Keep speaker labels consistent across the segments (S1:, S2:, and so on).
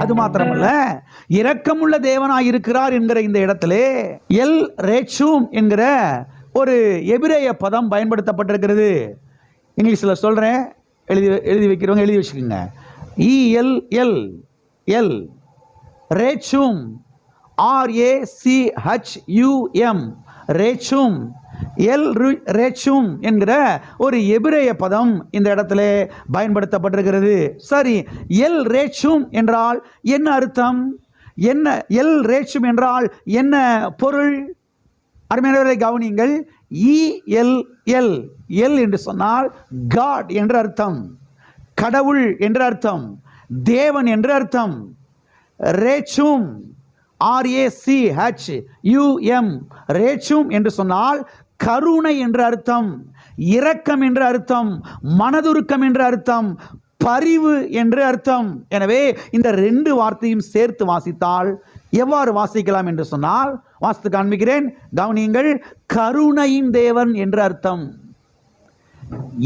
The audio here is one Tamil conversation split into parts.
S1: அது மாத்திரமல்ல, இரக்கமுள்ள தேவனாயிருக்கிறார் என்கிற இந்த இடத்திலே எல் ரேச்சூம் என்கிற ஒரு எபிரேய பதம் பயன்படுத்தப்பட்டிருக்கிறது. இங்கிலீஷில் சொல்கிறேன், எழுதி வைக்கிறவங்க எழுதி வச்சுக்கோங்க. ELL ரேச்சூம், RACHUM ரேச்சூம், எல் ரேச்சூம் என்கிற ஒரு எபிரேய பதம் இந்த இடத்துல பயன்படுத்தப்பட்டிருக்கிறது. சரி, எல் ரேச்சூம் என்றால் என்ன அர்த்தம்? என்ன எல் ரேச்சூம் என்றால் என்ன பொருள்? அருமையானவர்களை கவனியுங்கள். எல் என்று சொன்னால் காட் என்று அர்த்தம், கடவுள் என்று அர்த்தம், தேவன் என்று அர்த்தம். ரேச்சூம், RACHUM ரேச்சூம் என்று சொன்னால் கருணை என்று அர்த்தம், இரக்கம் என்று அர்த்தம், மனதுருக்கம் என்று அர்த்தம், பரிவு என்று அர்த்தம். எனவே இந்த ரெண்டு வார்த்தையும் சேர்த்து வாசித்தால் எவ்வாறு வாசிக்கலாம் என்று சொன்னால், வாசித்து காண்பிக்கிறேன், கவனியுங்கள். கருணையின் தேவன் என்று அர்த்தம்,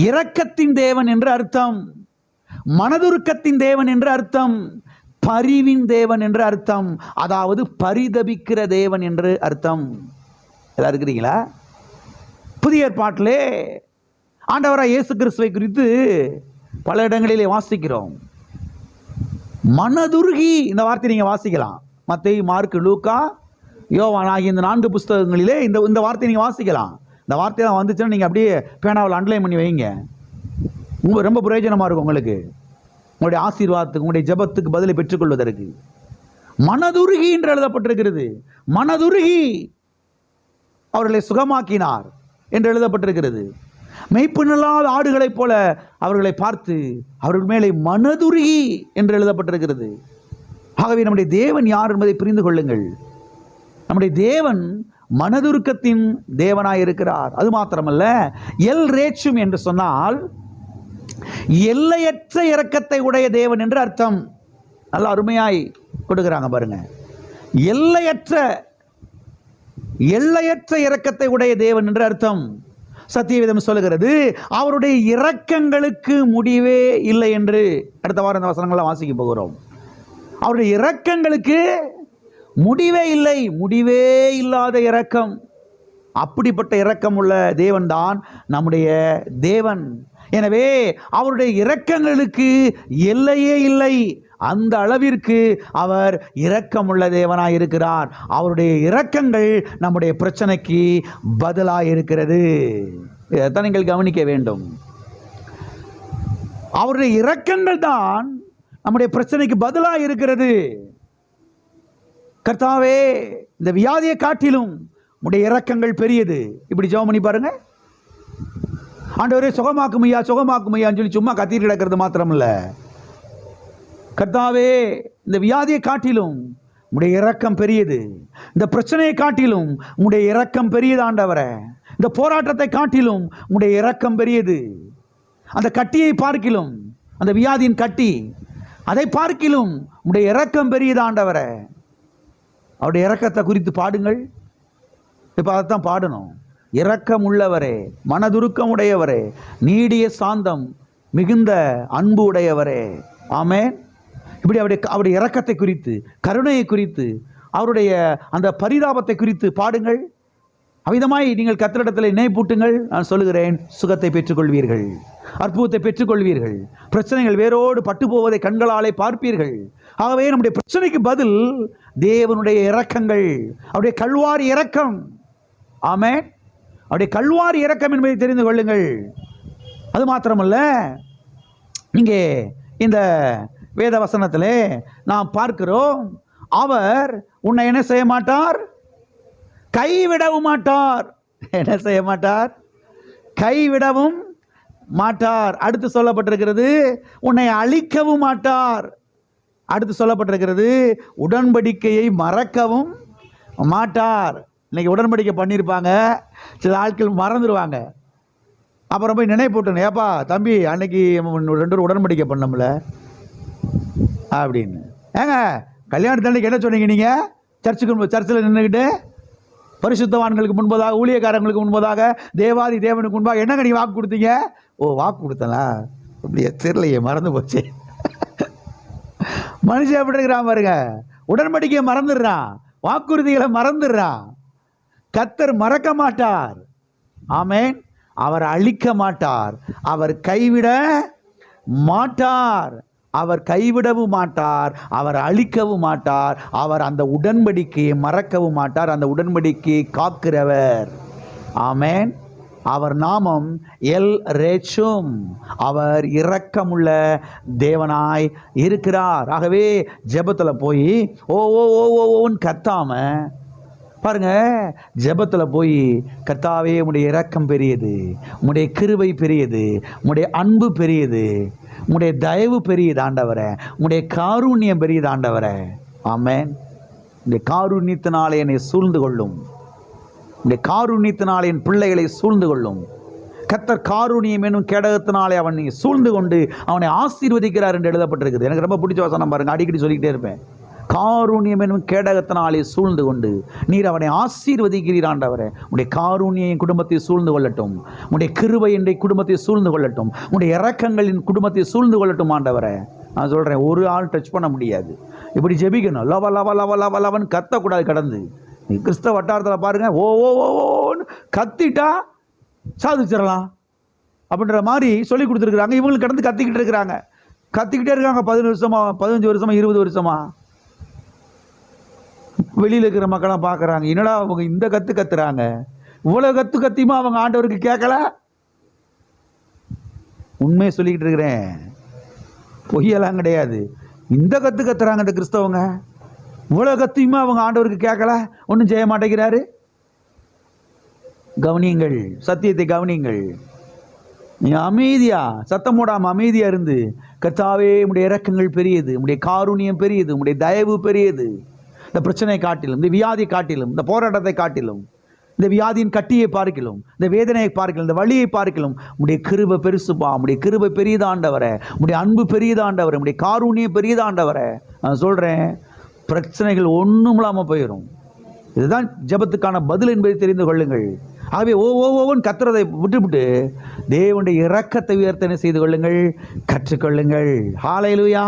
S1: இரக்கத்தின் தேவன் என்று அர்த்தம், மனதுருக்கத்தின் தேவன் என்று அர்த்தம், பரிவின் தேவன் என்று அர்த்தம், அதாவது பரிதபிக்கிற தேவன் என்று அர்த்தம். எல்லாம் இருக்கிறீங்களா? புதிய ஏற்பாட்டிலே ஆண்டவராய் இயேசு கிறிஸ்துவை குறித்து பல இடங்களிலே வாசிக்கிறோம். மனதுருகி, இந்த வார்த்தை நீங்க வாசிக்கலாம். மத்தேயு, மார்க்கு, லூக்கா, யோவான் ஆகிய இந்த 4 புஸ்தகங்களிலே இந்த வார்த்தை நீங்க வாசிக்கலாம். இந்த வார்த்தை தான் வந்துச்சுன்னா நீங்க அப்படியே பேனாவில் அண்டர்லைன் பண்ணி வைங்க. ரொம்ப பிரயோஜனமா இருக்கும் உங்களுக்கு, உங்களுடைய ஆசீர்வாதத்துக்கு, உங்களுடைய ஜெபத்துக்கு பதிலை பெற்றுக்கொள்வதற்கு. மனதுருகி என்று எழுதப்பட்டிருக்கிறது. மனதுருகி அவர்களை சுகமாக்கினார் என்று எழுதப்பட்டிருக்கிறது. மெய்ப்பினல்லாத ஆடுகளைப் போல அவர்களை பார்த்து அவர்கள் மேலே மனதுருகி என்று எழுதப்பட்டிருக்கிறது. ஆகவே நம்முடைய தேவன் யார் என்பதை புரிந்து கொள்ளுங்கள். நம்முடைய தேவன் மனதுருக்கத்தின் தேவனாயிருக்கிறார். அது மாத்திரமல்ல, எல் ரேச்சும் என்று சொன்னால் எல்லையற்ற இரக்கத்தை உடைய தேவன் என்று அர்த்தம். நல்ல அருமையாய் கொடுக்கிறாங்க பாருங்க. எல்லையற்ற இரக்கத்தை உடைய தேவன் என்று அர்த்தம். சத்தியவேதம் சொல்லுகிறது அவருடைய இரக்கங்களுக்கு முடிவே இல்லை என்று. அடுத்த வாரம் இந்த வசனங்களை வாசிக்க போகிறோம். அவருடைய இரக்கங்களுக்கு முடிவே இல்லை, முடிவே இல்லாத இரக்கம். அப்படிப்பட்ட இரக்கம் உள்ள தேவன் தான் நம்முடைய தேவன். எனவே அவருடைய இரக்கங்களுக்கு எல்லையே இல்லை. அந்த அளவிற்கு அவர் இரக்கமுள்ள தேவனாய் இருக்கிறார். அவருடைய இரக்கங்கள் நம்முடைய பிரச்சனைக்கு பதிலாக இருக்கிறது. இதைத்தான் நீங்கள் கவனிக்க வேண்டும். அவருடைய இரக்கங்கள் தான் நம்முடைய பிரச்சனைக்கு பதிலாக இருக்கிறது. கர்த்தாவே, இந்த வியாதியை காட்டிலும் உடைய இரக்கங்கள் பெரியது. இப்படி ஜெபம் பண்ணி பாருங்க. ஆண்டவரே சுகமாக்கும் ஐயா, சுகமாக்கும் ஐயான்னு சொல்லி சும்மா கத்திட்டு கிடக்கிறது மாத்திரமில்ல. கர்த்தாவே, இந்த வியாதியை காட்டிலும் உடைய இரக்கம் பெரியது. இந்த பிரச்சனையை காட்டிலும் உடைய இரக்கம் பெரியது ஆண்டவரே. இந்த போராட்டத்தை காட்டிலும் உடைய இரக்கம் பெரியது. அந்த கட்டியை பார்க்கிலும், அந்த வியாதியின் கட்டி, அதை பார்க்கிலும் உடைய இரக்கம் பெரியது ஆண்டவரே. அவருடைய இரக்கத்தை குறித்து பாடுங்கள். இப்போ அதைத்தான் பாடணும். இரக்கம் உள்ளவரே, மனதுருக்கம் உடையவரே, நீடிய சாந்தம் மிகுந்த அன்பு உடையவரே. ஆமென். இப்படி அவருடைய இரக்கத்தை குறித்து, கருணையை குறித்து, அவருடைய அந்த பரிதாபத்தை குறித்து பாடுங்கள். அவ்விதமாய் நீங்கள் கர்த்தரிடத்தில் நினைப்பூட்டுங்கள். நான் சொல்லுகிறேன், சுகத்தை பெற்றுக்கொள்வீர்கள், அற்புதத்தை பெற்றுக்கொள்வீர்கள். பிரச்சனைகள் வேரோடு பட்டு போவதை கண்களாலே பார்ப்பீர்கள். ஆகவே நம்முடைய பிரச்சனைக்கு பதில் தேவனுடைய இரக்கங்கள், அவருடைய கல்வாரி இரக்கம். ஆமென். அவருடைய கல்வாரி இரக்கம் என்பதை தெரிந்து கொள்ளுங்கள். அது மாத்திரமல்ல, இங்கே இந்த வேத வசனத்திலே நாம் பார்க்கிறோம், அவர் உன்னை என்ன செய்ய மாட்டார்? கைவிடவும் மாட்டார். என்ன செய்ய மாட்டார்? கைவிடவும் மாட்டார். அடுத்து சொல்லப்பட்டிருக்கிறது, உன்னை அழிக்கவும் மாட்டார். அடுத்து சொல்லப்பட்டிருக்கிறது, உடன்படிக்கையை மறக்கவும் மாட்டார். இன்னைக்கு உடன்படிக்கை பண்ணியிருப்பாங்க, சில ஆட்கள் மறந்துடுவாங்க. அப்புறம் போய் நினைப்பூட்டணும், ஏப்பா தம்பி அன்னைக்கு 2 உடன்படிக்கை பண்ணோம்ல அப்படின்னு. ஏங்க கல்யாணத்தன்னைக்கு என்ன சொன்னீங்க? நீங்கள் சர்ச்சில் நின்றுக்கிட்டு பரிசுத்தவான்களுக்கு முன்பதாக, ஊழியக்காரங்களுக்கு முன்பதாக, தேவாதி தேவனுக்கு முன்பாக என்னங்க நீ வாக்கு கொடுத்தீங்க? ஓ, வாக்கு கொடுத்தலா? அப்படியே தெரியலையே, மறந்து போச்சு. மனுஷன் எப்படி இருக்கிறான் பாருங்க, உடன்படிக்கையை மறந்துடுறான், வாக்குறுதிகளை மறந்துடுறான். கர்த்தர் மறக்க மாட்டார். ஆமென். அவர் அழிக்க மாட்டார், அவர் கைவிட மாட்டார், அவர் கைவிடவும் மாட்டார், அவர் அழிக்கவும் மாட்டார், அவர் அந்த உடன்படிக்கையை மறக்கவும் மாட்டார், அந்த உடன்படிக்கையை காக்கிறவர். ஆமென். அவர் நாமம் எல் ரேச்சும், அவர் இரக்கமுள்ள தேவனாய் இருக்கிறார். ஆகவே ஜெபத்தில் போய் ஓ ஓ ஓ ஓன்னு கத்தாம பாருங்க, ஜெபத்தில் போய் கர்த்தாவே உம்முடைய இரக்கம் பெரியது, உம்முடைய கிருபை பெரியது, உம்முடைய அன்பு பெரியது, உம்முடைய தயவு பெரியது ஆண்டவரே, உம்முடைய காருண்யம் பெரியது ஆண்டவரே. ஆமென். இந்த காருண்யத்தினாலே என்னை சூழ்ந்து கொள்ளும், இந்த காருண்யத்தினாலே என் பிள்ளைகளை சூழ்ந்து கொள்ளும். கர்த்தர் காருண்யம் என்னும் கேடகத்தினாலே அவனை சூழ்ந்து கொண்டு அவனை ஆசீர்வதிக்கிறார் என்று எழுதப்பட்டிருக்குது. எனக்கு ரொம்ப பிடிச்ச வசனம் பாருங்க, அடிக்கடி சொல்லிக்கிட்டே இருப்பேன். காருண்யம் என்னும் கேடகத்தினாலே சூழ்ந்து கொண்டு நீர் அவனை ஆசீர்வதிக்கிறீர் ஆண்டவரே. உடைய காருண்யம் என் குடும்பத்தை சூழ்ந்து கொள்ளட்டும், உடைய கிருபை என் குடும்பத்தை சூழ்ந்து கொள்ளட்டும், உடைய இரக்கங்களின் குடும்பத்தை சூழ்ந்து கொள்ளட்டும் ஆண்டவரே. நான் சொல்கிறேன், ஒரு ஆள் டச் பண்ண முடியாது. இப்படி ஜெபிக்கணும், லவ லவ லவ லவ லவன்னு கத்தக்கூடாது. கடந்து நீ கிறிஸ்தவ வட்டாரத்தில் பாருங்க, ஓ ஓ ஓன்னு கத்திட்டா சாதிச்சிடலாம் அப்படின்ற மாதிரி சொல்லி கொடுத்துருக்குறாங்க. இவங்களுக்கு கடந்து கத்திக்கிட்டு இருக்கிறாங்க, கத்திக்கிட்டே இருக்காங்க. 10 வருஷமா, 15 வருஷமா, 20 வருஷமா. வெளியில் இருக்கிற மக்களாம் பார்க்குறாங்க, என்னடா அவங்க இந்த கத்து கத்துறாங்க, இவ்வளோ கத்து கத்தியுமா அவங்க ஆண்டவருக்கு கேட்கல. உண்மையை சொல்லிக்கிட்டு இருக்கிறேன், பொய்யெல்லாம் கிடையாது. இந்த கத்து கத்துறாங்க இந்த கிறிஸ்தவங்க, இவ்வளோ கத்தியுமா அவங்க ஆண்டவருக்கு கேட்கல, ஒன்றும் செய்ய மாட்டேங்கிறாரு. கவனியுங்கள், சத்தியத்தை கவனியுங்கள். நீ அமைதியா, சத்தம் போடாமல் அமைதியா இருந்து, கர்த்தாவே உம்முடைய இரக்கங்கள் பெரியது, உம்முடைய காருண்யம் பெரியது, உம்முடைய தயவு பெரியது. இந்த பிரச்சனை காட்டிலும், இந்த வியாதி காட்டிலும், இந்த போராட்டத்தை காட்டிலும், இந்த வியாதியின் கட்டியை பார்க்கலாம், இந்த வேதனையை பார்க்கலாம், இந்த வலியை பார்க்கலாம், உடைய கிருபை பெருசுப்பா, உடைய கிருபை பெரியதாண்டவரே, உடைய அன்பு பெரியதாண்டவரே, உடைய காருண்யம் பெரியதாண்டவரே. நான் சொல்கிறேன், பிரச்சனைகள் ஒன்றும் இல்லாமல் போயிடும். இதுதான் ஜெபத்துக்கான பதில் என்பதை தெரிந்து கொள்ளுங்கள். ஆகவே ஓன்னு கத்துறதை விட்டுவிட்டு தேவனுடைய இரக்கத்தை உயர்த்தனை செய்து கொள்ளுங்கள், கற்றுக்கொள்ளுங்கள். ஹல்லேலூயா.